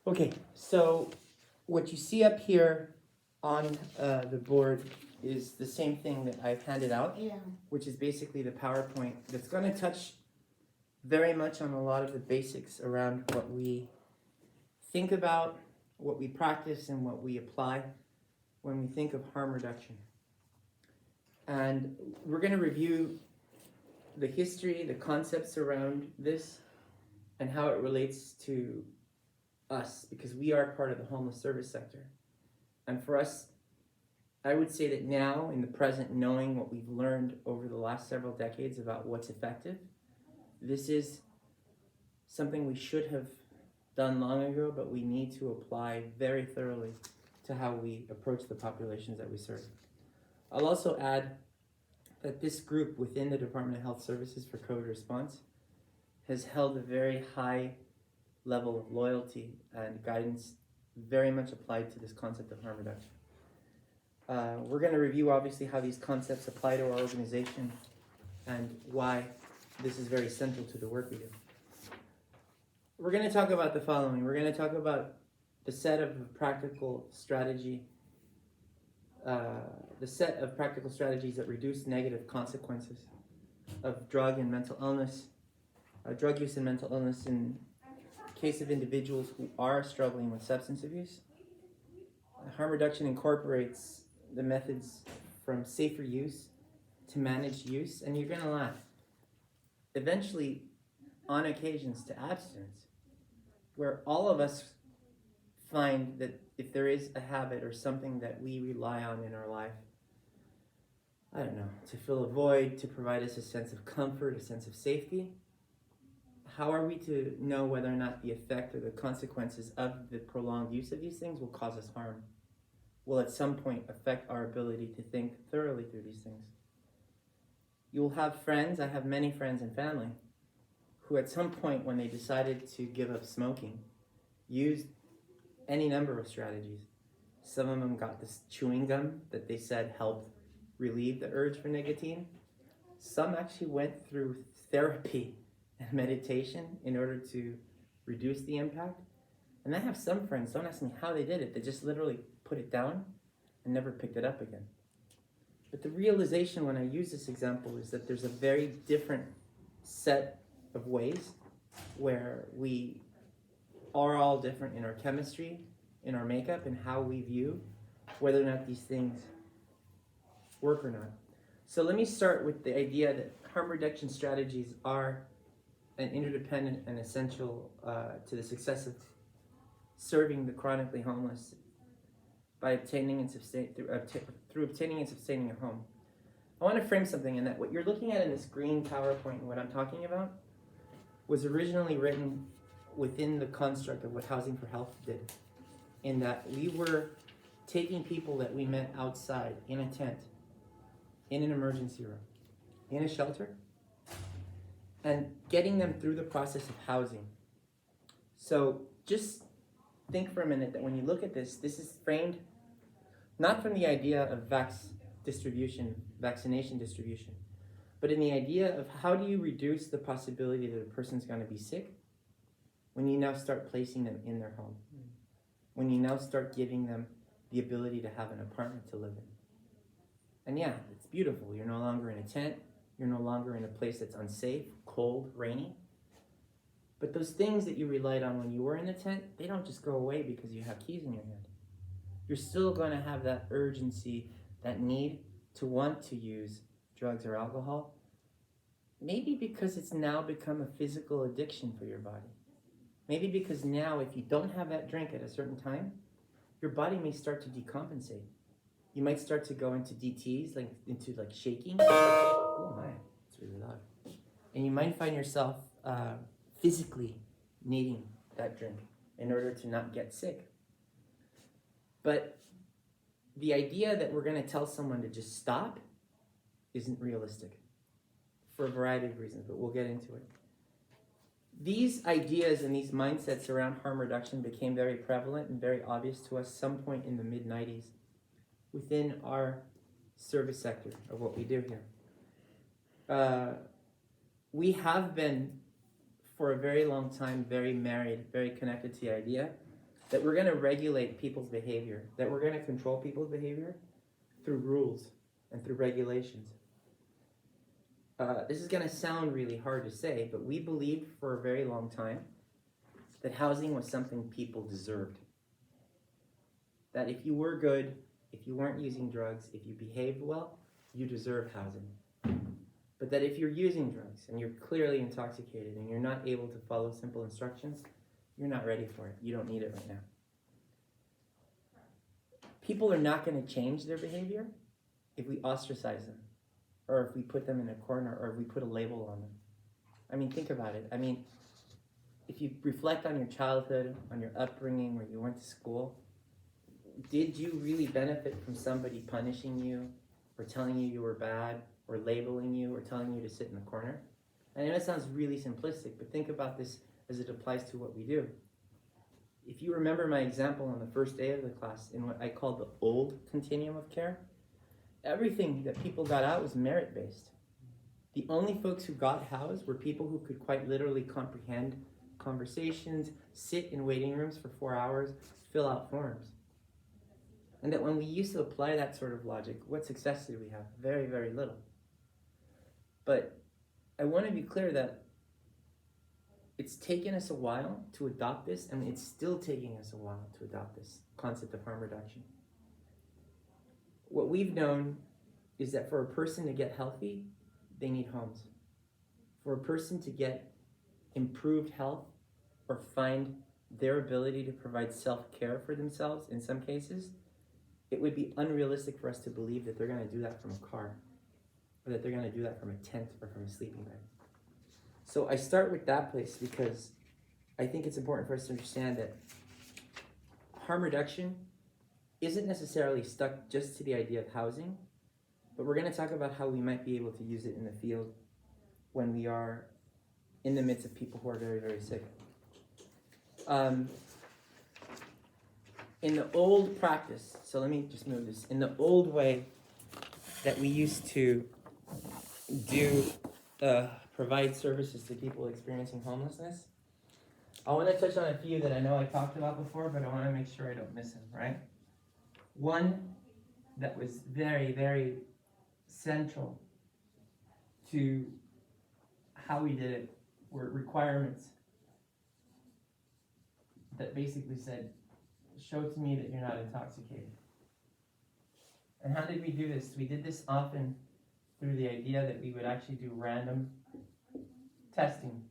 Okay, so what you see up here on the board is the same thing that I've handed out, which is basically the PowerPoint that's going to touch very much on a lot of the basics around what we think about, what we practice, and what we apply when we think of harm reduction. And we're going to review the history, the concepts around this, and how it relates to us, because we are part of the homeless service sector. And for us, I would say that now, in the present, knowing what we've learned over the last several decades about what's effective, this is something we should have done long ago, but we need to apply very thoroughly to how we approach the populations that we serve. I'll also add that this group within the Department of Health Services for COVID response has held a very high level of loyalty and guidance, very much applied to this concept of harm reduction. We're going to review, obviously, how these concepts apply to our organization and why this is very central to the work we do. We're going to talk about the following. We're going to talk about the set of practical strategies that reduce negative consequences of drug and mental illness, drug use and mental illness in case of individuals who are struggling with substance abuse. Harm reduction incorporates the methods from safer use to managed use, and you're going to laugh. Eventually, on occasions, to abstinence, where all of us find that if there is a habit or something that we rely on in our life, I don't know, to fill a void, to provide us a sense of comfort, a sense of safety, how are we to know whether or not the effect or the consequences of the prolonged use of these things will cause us harm? Will at some point affect our ability to think thoroughly through these things? You'll have friends, I have many friends and family, who at some point when they decided to give up smoking, used any number of strategies. Some of them got this chewing gum that they said helped relieve the urge for nicotine. Some actually went through therapy and meditation in order to reduce the impact. And I have some friends, don't ask me how they did it, they just literally put it down and never picked it up again. But the realization when I use this example is that there's a very different set of ways where we are all different in our chemistry, in our makeup, and how we view whether or not these things work or not. So let me start with the idea that harm reduction strategies are an interdependent and essential to the success of serving the chronically homeless by obtaining and through obtaining and sustaining a home. I want to frame something in that what you're looking at in this green PowerPoint and what I'm talking about was originally written within the construct of what Housing for Health did, in that we were taking people that we met outside in a tent, in an emergency room, in a shelter, and getting them through the process of housing. So just think for a minute that when you look at this, this is framed not from the idea of vaccination distribution, but in the idea of how do you reduce the possibility that a person's going to be sick when you now start placing them in their home, when you now start giving them the ability to have an apartment to live in. And yeah, it's beautiful. You're no longer in a tent. You're no longer in a place that's unsafe, cold, rainy. But those things that you relied on when you were in the tent, they don't just go away because you have keys in your hand. You're still going to have that urgency, that need to want to use drugs or alcohol, maybe because it's now become a physical addiction for your body. Maybe because now if you don't have that drink at a certain time, your body may start to decompensate. You might start to go into DTs, into shaking. Oh my, it's really loud. And you might find yourself physically needing that drink in order to not get sick. But the idea that we're going to tell someone to just stop isn't realistic for a variety of reasons, but we'll get into it. These ideas and these mindsets around harm reduction became very prevalent and very obvious to us some point in the mid-90s within our service sector of what we do here. We have been, for a very long time, very married, very connected to the idea that we're going to regulate people's behavior, that we're going to control people's behavior through rules and through regulations. This is going to sound really hard to say, but we believed for a very long time that housing was something people deserved. That if you were good, if you weren't using drugs, if you behaved well, you deserve housing. But that if you're using drugs and you're clearly intoxicated and you're not able to follow simple instructions, you're not ready for it. You don't need it right now. People are not going to change their behavior if we ostracize them, or if we put them in a corner, or if we put a label on them. I mean, think about it. I mean, if you reflect on your childhood, on your upbringing, where you went to school, did you really benefit from somebody punishing you, or telling you were bad, or labeling you, or telling you to sit in the corner? I know it sounds really simplistic, but think about this as it applies to what we do. If you remember my example on the first day of the class in what I called the old continuum of care, everything that people got out was merit-based. The only folks who got housed were people who could quite literally comprehend conversations, sit in waiting rooms for 4 hours, fill out forms. And that when we used to apply that sort of logic, what success did we have? Very, very little. But I want to be clear that it's taken us a while to adopt this, and it's still taking us a while to adopt this concept of harm reduction. What we've known is that for a person to get healthy, they need homes. For a person to get improved health or find their ability to provide self-care for themselves in some cases, it would be unrealistic for us to believe that they're going to do that from a car, or that they're going to do that from a tent or from a sleeping bag. So I start with that place because I think it's important for us to understand that harm reduction isn't necessarily stuck just to the idea of housing, but we're going to talk about how we might be able to use it in the field when we are in the midst of people who are very, very sick. In the old practice, so let me just move this. In the old way that we used to provide services to people experiencing homelessness, I want to touch on a few that I know I talked about before, but I want to make sure I don't miss them, right? One that was very, very central to how we did it were requirements that basically said, show to me that you're not intoxicated. And how did we do this? We did this often through the idea that we would actually do random testing.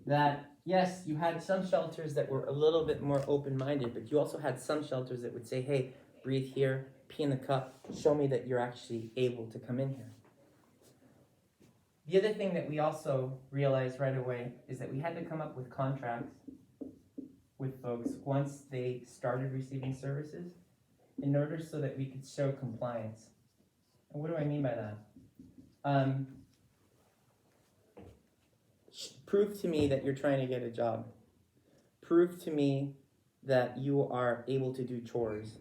That, yes, you had some shelters that were a little bit more open-minded, but you also had some shelters that would say, hey, breathe here, pee in the cup, show me that you're actually able to come in here. The other thing that we also realized right away is that we had to come up with contracts with folks once they started receiving services in order so that we could show compliance. And what do I mean by that? Prove to me that you're trying to get a job. Prove to me that you are able to do chores.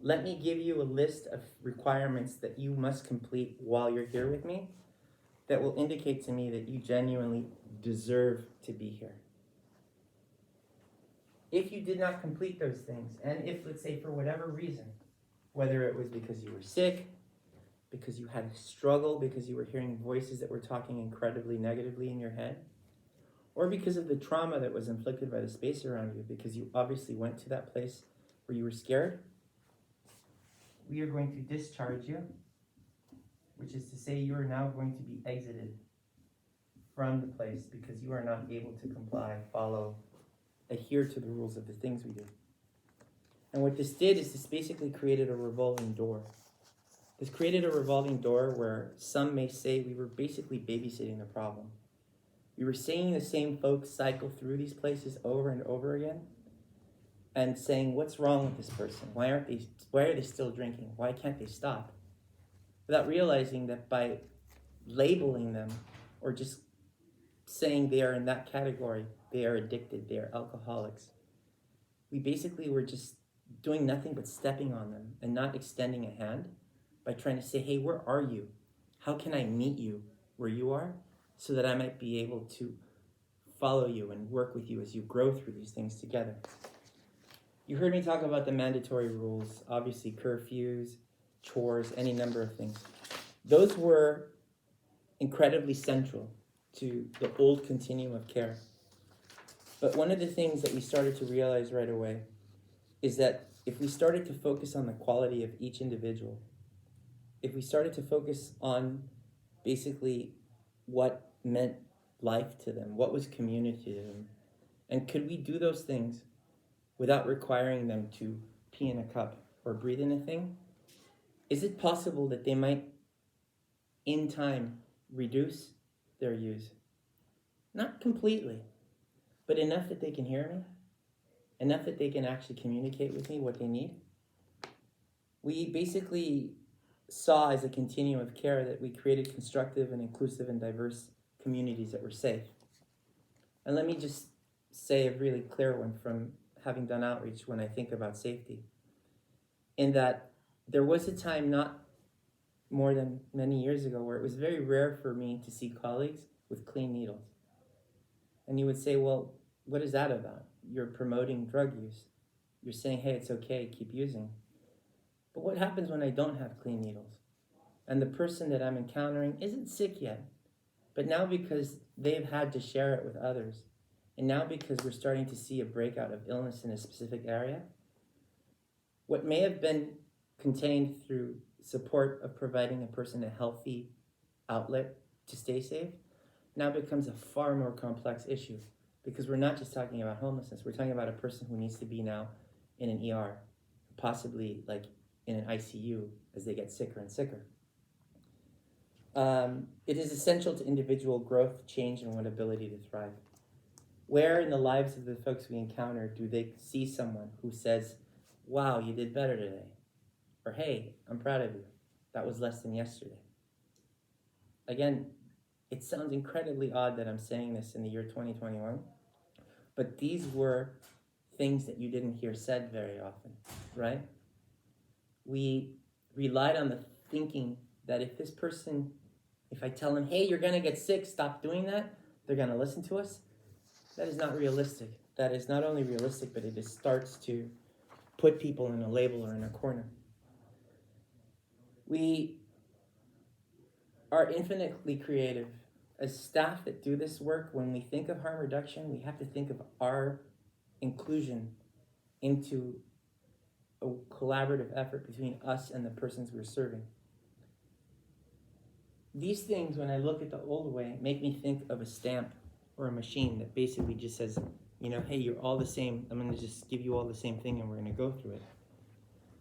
Let me give you a list of requirements that you must complete while you're here with me that will indicate to me that you genuinely deserve to be here. If you did not complete those things, and if, let's say, for whatever reason, whether it was because you were sick, because you had a struggle, because you were hearing voices that were talking incredibly negatively in your head, or because of the trauma that was inflicted by the space around you, because you obviously went to that place where you were scared, we are going to discharge you, which is to say you are now going to be exited from the place because you are not able to comply, follow, adhere to the rules of the things we do. And what this did is this basically created a revolving door. This created a revolving door where some may say we were basically babysitting the problem. We were seeing the same folks cycle through these places over and over again and saying, what's wrong with this person? Why are they still drinking? Why can't they stop? Without realizing that by labeling them or just saying they are in that category, they are addicted, they are alcoholics, we basically were just doing nothing but stepping on them and not extending a hand by trying to say, hey, where are you? How can I meet you where you are so that I might be able to follow you and work with you as you grow through these things together. You heard me talk about the mandatory rules, obviously curfews, chores, any number of things. Those were incredibly central to the old continuum of care. But one of the things that we started to realize right away is that if we started to focus on the quality of each individual, if we started to focus on basically what meant life to them, what was community to them, and could we do those things without requiring them to pee in a cup or breathe in a thing, is it possible that they might, in time, reduce their use? Not completely, but enough that they can hear me, enough that they can actually communicate with me what they need. We basically saw as a continuum of care that we created constructive and inclusive and diverse communities that were safe. And let me just say a really clear one from having done outreach when I think about safety, in that there was a time not more than many years ago where it was very rare for me to see colleagues with clean needles. And you would say, well, what is that about? You're promoting drug use. You're saying, hey, it's okay, keep using. But what happens when I don't have clean needles? And the person that I'm encountering isn't sick yet, but now because they've had to share it with others, and now because we're starting to see a breakout of illness in a specific area, what may have been contained through support of providing a person a healthy outlet to stay safe now becomes a far more complex issue, because we're not just talking about homelessness, we're talking about a person who needs to be now in an ER, possibly like in an ICU as they get sicker and sicker. It is essential to individual growth, change, and one ability to thrive. Where in the lives of the folks we encounter do they see someone who says, wow, you did better today? Or, hey, I'm proud of you. That was less than yesterday. Again, it sounds incredibly odd that I'm saying this in the year 2021, but these were things that you didn't hear said very often, right? We relied on the thinking that if I tell them, hey, you're gonna get sick, stop doing that, they're gonna listen to us. That is not realistic. That is not only realistic, but it just starts to put people in a label or in a corner. We are infinitely creative. As staff that do this work, when we think of harm reduction, we have to think of our inclusion into a collaborative effort between us and the persons we're serving. These things, when I look at the old way, make me think of a stamp or a machine that basically just says, hey, you're all the same. I'm going to just give you all the same thing and we're going to go through it.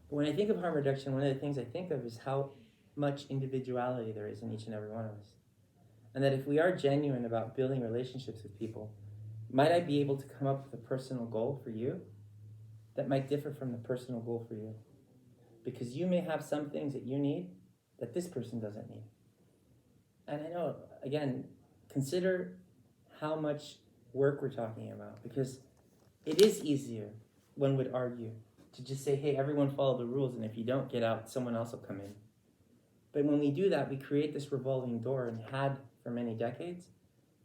But when I think of harm reduction, one of the things I think of is how much individuality there is in each and every one of us. And that if we are genuine about building relationships with people, might I be able to come up with a personal goal for you that might differ from the personal goal for you? Because you may have some things that you need that this person doesn't need. And I know, again, consider how much work we're talking about, because it is easier, one would argue, to just say, hey, everyone follow the rules, and if you don't get out, someone else will come in. But when we do that, we create this revolving door, and had for many decades,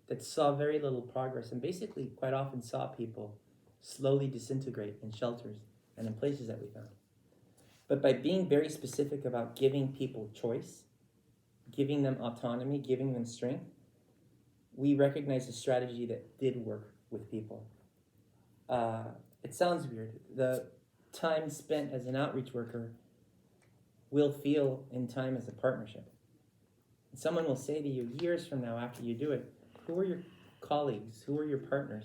that saw very little progress, and basically quite often saw people slowly disintegrate in shelters and in places that we found. But by being very specific about giving people choice, giving them autonomy, giving them strength, we recognize a strategy that did work with people. It sounds weird. The time spent as an outreach worker will feel in time as a partnership. And someone will say to you years from now after you do it, who are your colleagues? Who are your partners?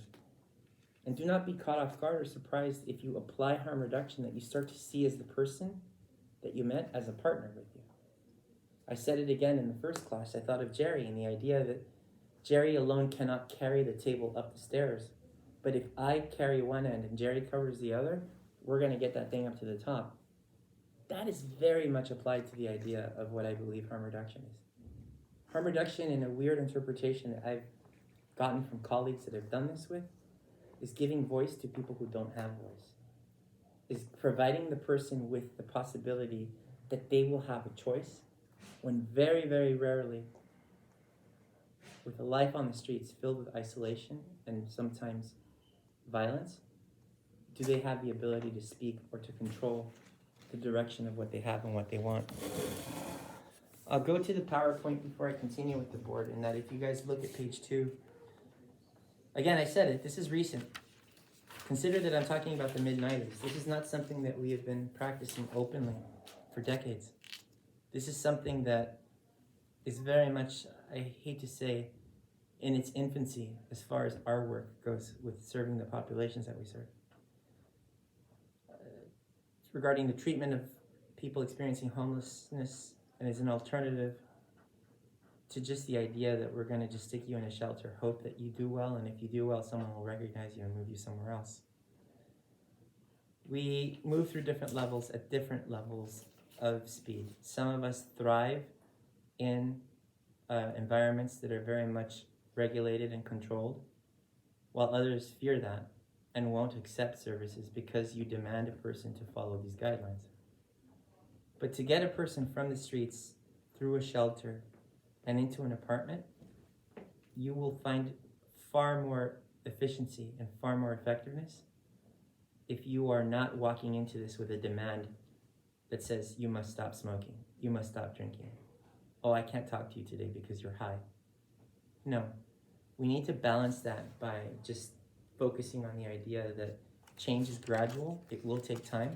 And do not be caught off guard or surprised if you apply harm reduction that you start to see as the person that you met as a partner with you. I said it again in the first class. I thought of Jerry and the idea that Jerry alone cannot carry the table up the stairs. But if I carry one end and Jerry covers the other, we're going to get that thing up to the top. That is very much applied to the idea of what I believe harm reduction is. Harm reduction, in a weird interpretation that I've gotten from colleagues that I've done this with, is giving voice to people who don't have voice. Is providing the person with the possibility that they will have a choice, when very, very rarely with a life on the streets filled with isolation and sometimes violence, do they have the ability to speak or to control the direction of what they have and what they want? I'll go to the PowerPoint before I continue with the board, in that if you guys look at page 2, again, I said it, this is recent. Consider that I'm talking about the mid-90s. This is not something that we have been practicing openly for decades. This is something that is very much, I hate to say, in its infancy as far as our work goes with serving the populations that we serve. Regarding the treatment of people experiencing homelessness, and as an alternative to just the idea that we're going to just stick you in a shelter, hope that you do well, and if you do well, someone will recognize you and move you somewhere else. We move through different levels at different levels of speed. Some of us thrive in environments that are very much regulated and controlled, while others fear that and won't accept services because you demand a person to follow these guidelines. But to get a person from the streets through a shelter and into an apartment, you will find far more efficiency and far more effectiveness if you are not walking into this with a demand that says you must stop smoking, you must stop drinking. Oh, I can't talk to you today because you're high. No, we need to balance that by just focusing on the idea that change is gradual, it will take time,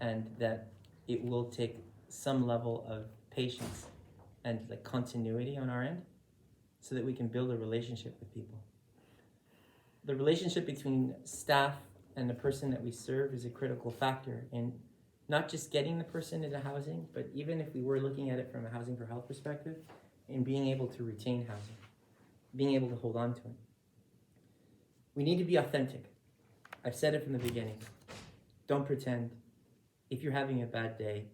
and that it will take some level of patience and like continuity on our end so that we can build a relationship with people. The relationship between staff and the person that we serve is a critical factor in not just getting the person into housing, but even if we were looking at it from a housing for health perspective, in being able to retain housing, being able to hold on to it. We need to be authentic. I've said it from the beginning. Don't pretend. If you're having a bad day,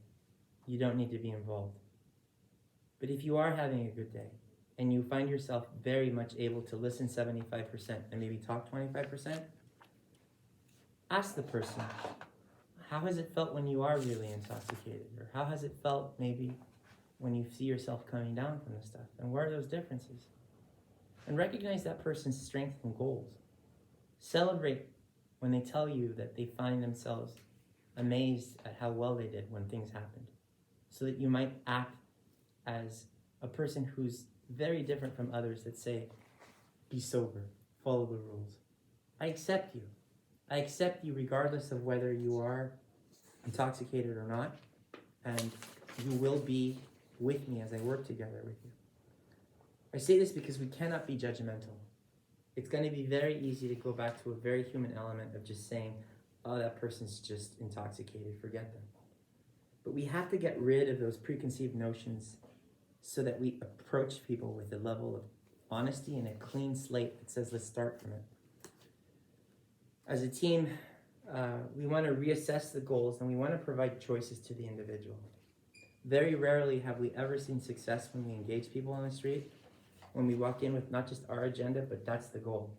you don't need to be involved. But if you are having a good day and you find yourself very much able to listen 75% and maybe talk 25%, ask the person, how has it felt when you are really intoxicated? Or how has it felt maybe when you see yourself coming down from the stuff? And where are those differences? And recognize that person's strengths and goals. Celebrate when they tell you that they find themselves amazed at how well they did when things happened, so that you might act as a person who's very different from others that say, be sober, follow the rules. I accept you. I accept you regardless of whether you are intoxicated or not, and you will be with me as I work together with you. I say this because we cannot be judgmental. It's going to be very easy to go back to a very human element of just saying, oh, that person's just intoxicated, forget them. But we have to get rid of those preconceived notions so that we approach people with a level of honesty and a clean slate that says, let's start from it. As a team, we want to reassess the goals and we want to provide choices to the individual. Very rarely have we ever seen success when we engage people on the street, when we walk in with not just our agenda, but that's the goal.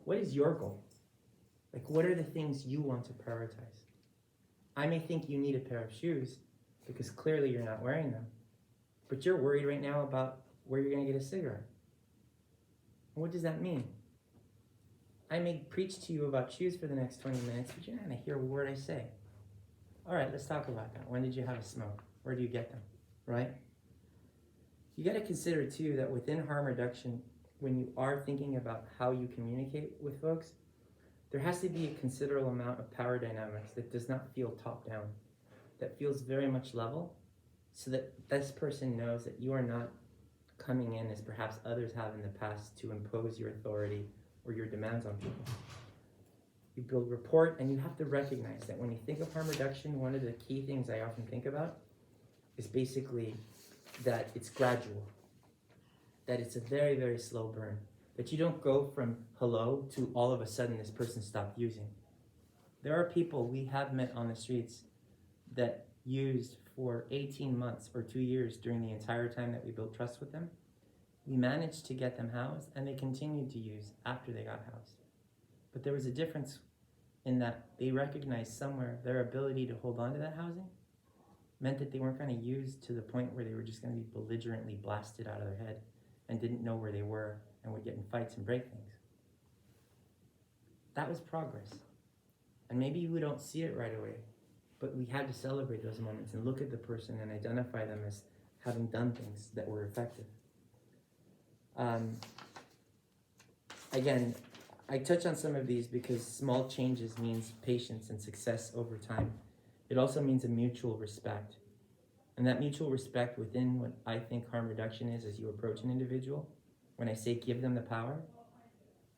What is your goal? Like, what are the things you want to prioritize? I may think you need a pair of shoes because clearly you're not wearing them, but you're worried right now about where you're going to get a cigarette. What does that mean? I may preach to you about shoes for the next 20 minutes, but you're not going to hear a word I say. All right, let's talk about that. When did you have a smoke? Where do you get them, right? You got to consider, too, that within harm reduction, when you are thinking about how you communicate with folks, there has to be a considerable amount of power dynamics that does not feel top-down, that feels very much level, so that this person knows that you are not coming in as perhaps others have in the past to impose your authority or your demands on people. You build rapport, and you have to recognize that when you think of harm reduction, one of the key things I often think about is basically that it's gradual, that it's a very, very slow burn, that you don't go from hello to all of a sudden this person stopped using. There are people we have met on the streets that used for 18 months or 2 years during the entire time that we built trust with them. We managed to get them housed, and they continued to use after they got housed. But there was a difference in that they recognized somewhere their ability to hold on to that housing meant that they weren't going to use to the point where they were just going to be belligerently blasted out of their head and didn't know where they were and would get in fights and break things. That was progress. And maybe we don't see it right away, but we had to celebrate those moments and look at the person and identify them as having done things that were effective. Again, I touch on some of these because small changes means patience and success over time. It also means a mutual respect. And that mutual respect within what I think harm reduction is as you approach an individual, when I say give them the power,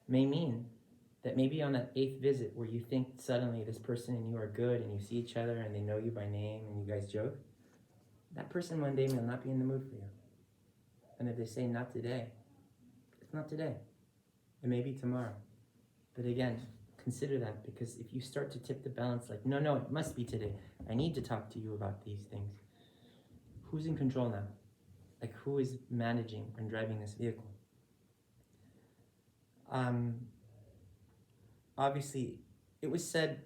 may mean that maybe on that 8th visit where you think suddenly this person and you are good and you see each other and they know you by name and you guys joke, that person one day may not be in the mood for you. And if they say not today, it's not today. It may be tomorrow. But again, consider that, because if you start to tip the balance like, no, it must be today. I need to talk to you about these things. Who's in control now? Like, who is managing and driving this vehicle? Obviously, it was said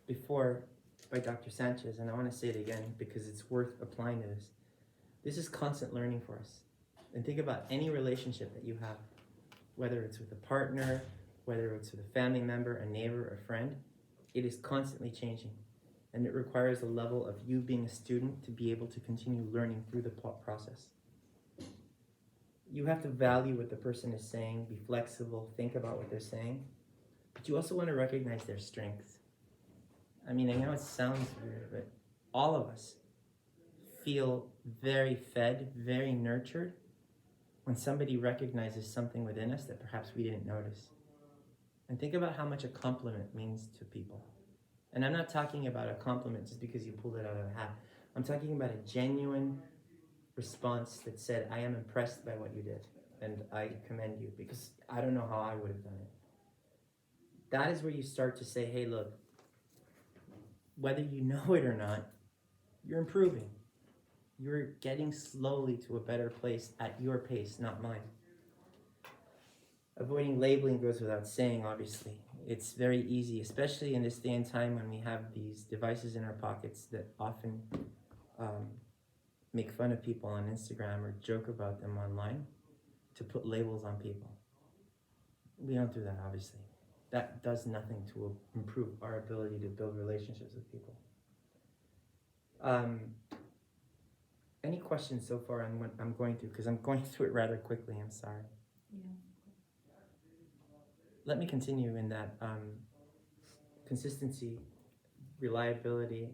before by Dr. Sanchez, and I want to say it again because it's worth applying to this. This is constant learning for us. And think about any relationship that you have, whether it's with a partner, whether it's with a family member, a neighbor, a friend, it is constantly changing. And it requires a level of you being a student to be able to continue learning through the process. You have to value what the person is saying, be flexible, think about what they're saying, but you also want to recognize their strengths. I mean, I know it sounds weird, but all of us feel very fed, very nurtured when somebody recognizes something within us that perhaps we didn't notice. And think about how much a compliment means to people. And I'm not talking about a compliment just because you pulled it out of a hat. I'm talking about a genuine response that said, I am impressed by what you did, and I commend you, because I don't know how I would have done it. That is where you start to say, hey, look, whether you know it or not, you're improving. You're getting slowly to a better place at your pace, not mine. Avoiding labeling goes without saying, obviously. It's very easy, especially in this day and time when we have these devices in our pockets that often make fun of people on Instagram or joke about them online, to put labels on people. We don't do that, obviously. That does nothing to improve our ability to build relationships with people. Any questions so far on what I'm going through? Because I'm going through it rather quickly, I'm sorry. Yeah. Let me continue in that consistency, reliability,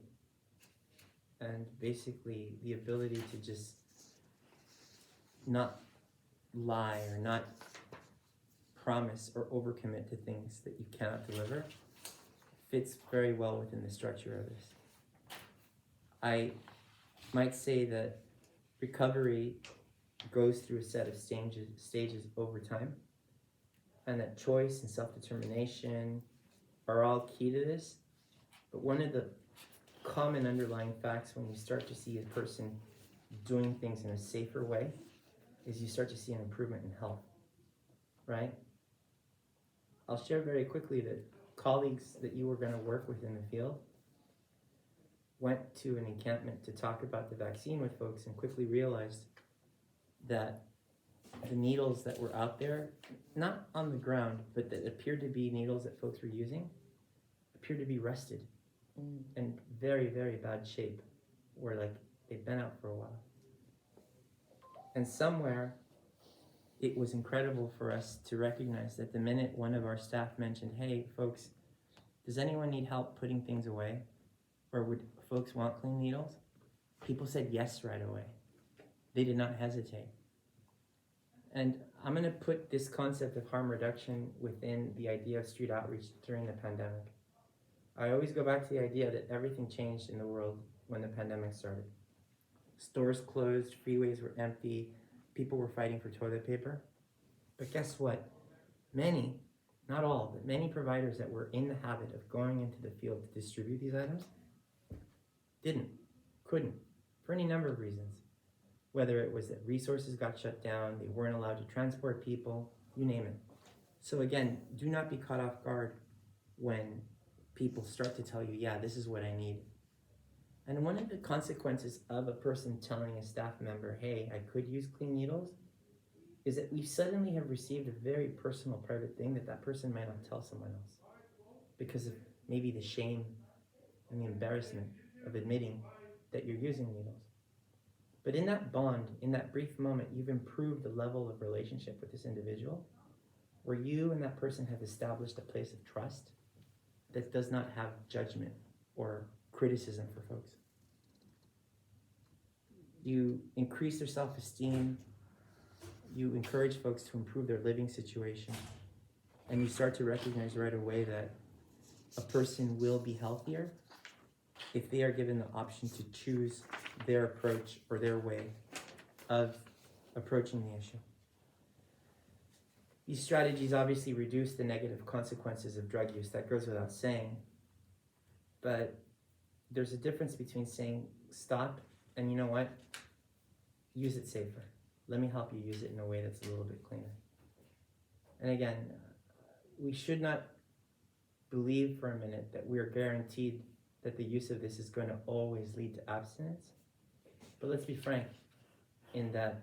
and basically the ability to just not lie or not promise or overcommit to things that you cannot deliver fits very well within the structure of this. I might say that recovery goes through a set of stages over time, and that choice and self-determination are all key to this. But one of the common underlying facts when you start to see a person doing things in a safer way is you start to see an improvement in health, right? I'll share very quickly that colleagues that you were going to work with in the field went to an encampment to talk about the vaccine with folks and quickly realized that the needles that were out there, not on the ground, but that appeared to be needles that folks were using, appeared to be rusted in very, very bad shape, where like they'd been out for a while. And somewhere, it was incredible for us to recognize that the minute one of our staff mentioned, hey folks, does anyone need help putting things away? Or would folks want clean needles? People said yes right away. They did not hesitate. And I'm going to put this concept of harm reduction within the idea of street outreach during the pandemic. I always go back to the idea that everything changed in the world when the pandemic started. Stores closed, freeways were empty, people were fighting for toilet paper. But guess what? Many, not all, but many providers that were in the habit of going into the field to distribute these items couldn't, for any number of reasons. Whether it was that resources got shut down, they weren't allowed to transport people, you name it. So again, do not be caught off guard when people start to tell you, yeah, this is what I need. And one of the consequences of a person telling a staff member, hey, I could use clean needles, is that we suddenly have received a very personal, private thing that that person might not tell someone else because of maybe the shame and the embarrassment of admitting that you're using needles. But in that bond, in that brief moment, you've improved the level of relationship with this individual where you and that person have established a place of trust that does not have judgment or criticism for folks. You increase their self-esteem, you encourage folks to improve their living situation, and you start to recognize right away that a person will be healthier if they are given the option to choose their approach or their way of approaching the issue. These strategies obviously reduce the negative consequences of drug use. That goes without saying. But there's a difference between saying stop and, you know what, use it safer. Let me help you use it in a way that's a little bit cleaner. And again, we should not believe for a minute that we are guaranteed that the use of this is going to always lead to abstinence. But let's be frank in that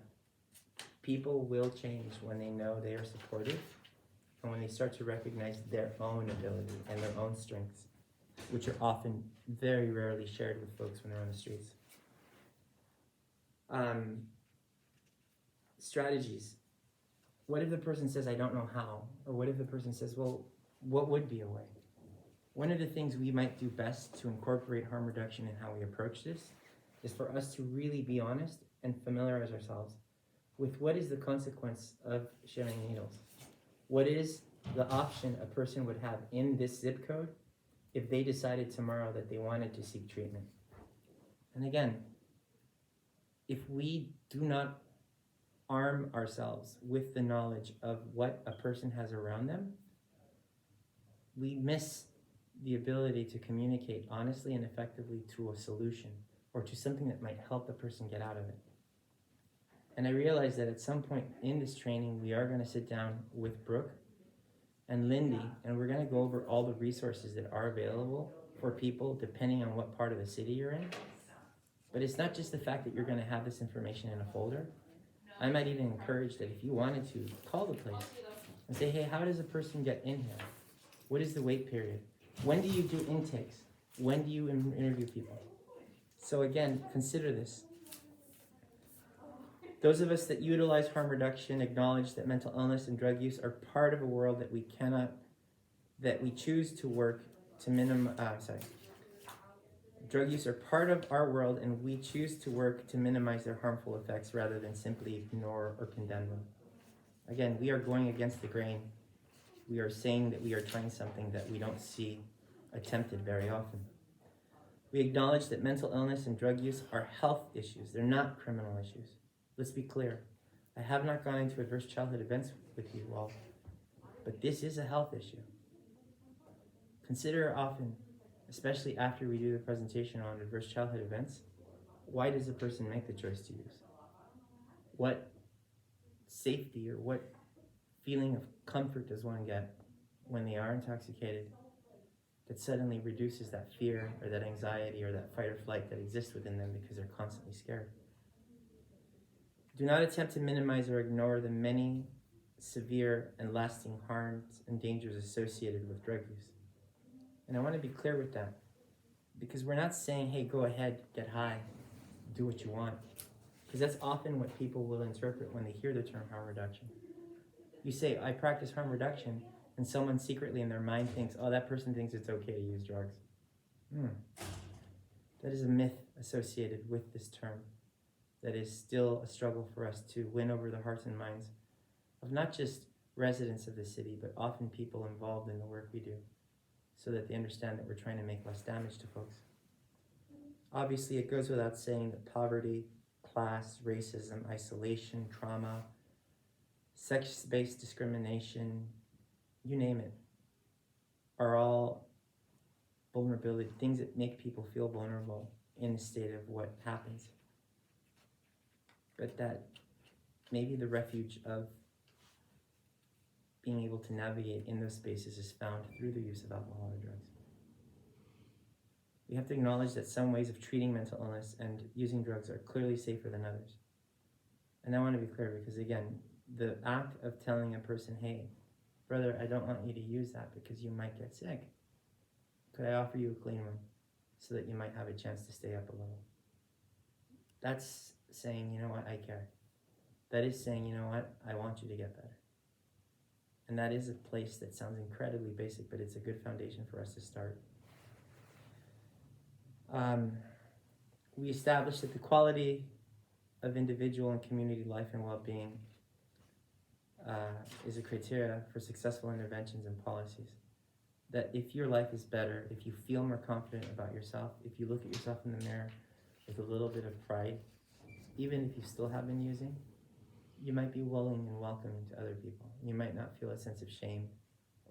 people will change when they know they are supported and when they start to recognize their own ability and their own strengths, which are often very rarely shared with folks when they're on the streets. Strategies. What if the person says, I don't know how? Or what if the person says, well, what would be a way? One of the things we might do best to incorporate harm reduction in how we approach this is for us to really be honest and familiarize ourselves with what is the consequence of sharing needles. What is the option a person would have in this zip code if they decided tomorrow that they wanted to seek treatment? And again, if we do not arm ourselves with the knowledge of what a person has around them, we miss the ability to communicate honestly and effectively to a solution or to something that might help the person get out of it. And I realized that at some point in this training, we are going to sit down with Brooke and Lindy, and we're going to go over all the resources that are available for people depending on what part of the city you're in. But it's not just the fact that you're going to have this information in a folder. I might even encourage that if you wanted to, call the place and say, hey, how does a person get in here? What is the wait period? When do you do intakes? When do you interview people? So again, consider this. Those of us that utilize harm reduction acknowledge that mental illness and drug use are part of a world that we choose to work to drug use are part of our world and we choose to work to minimize their harmful effects rather than simply ignore or condemn them. Again, we are going against the grain. We are saying that we are trying something that we don't see attempted very often. We acknowledge that mental illness and drug use are health issues. They're not criminal issues. Let's be clear. I have not gone into adverse childhood events with you all, but this is a health issue. Consider often, especially after we do the presentation on adverse childhood events, why does a person make the choice to use? What safety or what feeling of comfort does one get when they are intoxicated that suddenly reduces that fear or that anxiety or that fight or flight that exists within them because they're constantly scared? Do not attempt to minimize or ignore the many severe and lasting harms and dangers associated with drug use. And I want to be clear with that, because we're not saying, hey, go ahead, get high, do what you want. Because that's often what people will interpret when they hear the term harm reduction. You say, I practice harm reduction, and someone secretly in their mind thinks, oh, that person thinks it's okay to use drugs. That is a myth associated with this term that is still a struggle for us to win over the hearts and minds of not just residents of the city, but often people involved in the work we do, so that they understand that we're trying to make less damage to folks. Obviously, it goes without saying that poverty, class, racism, isolation, trauma, sex-based discrimination, you name it, are all vulnerability, things that make people feel vulnerable in the state of what happens. But that maybe the refuge of being able to navigate in those spaces is found through the use of alcohol or drugs. We have to acknowledge that some ways of treating mental illness and using drugs are clearly safer than others. And I want to be clear because, again, the act of telling a person, hey, brother, I don't want you to use that because you might get sick. Could I offer you a clean one so that you might have a chance to stay up a little? That's saying, you know what, I care. That is saying, you know what, I want you to get better. And that is a place that sounds incredibly basic, but it's a good foundation for us to start. We established that the quality of individual and community life and well-being is a criteria for successful interventions and policies. That if your life is better, if you feel more confident about yourself, if you look at yourself in the mirror with a little bit of pride, even if you still have been using, you might be willing and welcoming to other people. You might not feel a sense of shame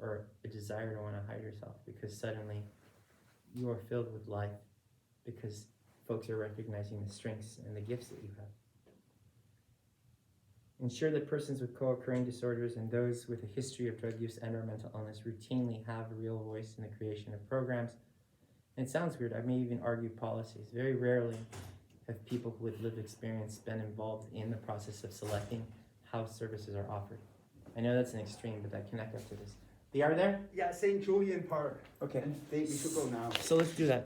or a desire to want to hide yourself because suddenly you are filled with life because folks are recognizing the strengths and the gifts that you have. Ensure that persons with co-occurring disorders and those with a history of drug use and or mental illness routinely have a real voice in the creation of programs. And it sounds weird, I may even argue policies. Very rarely have people with lived experience been involved in the process of selecting how services are offered. I know that's an extreme, but that connects up to this. They are there? Yeah, St. Julian Park. Okay. And we should go now. So let's do that.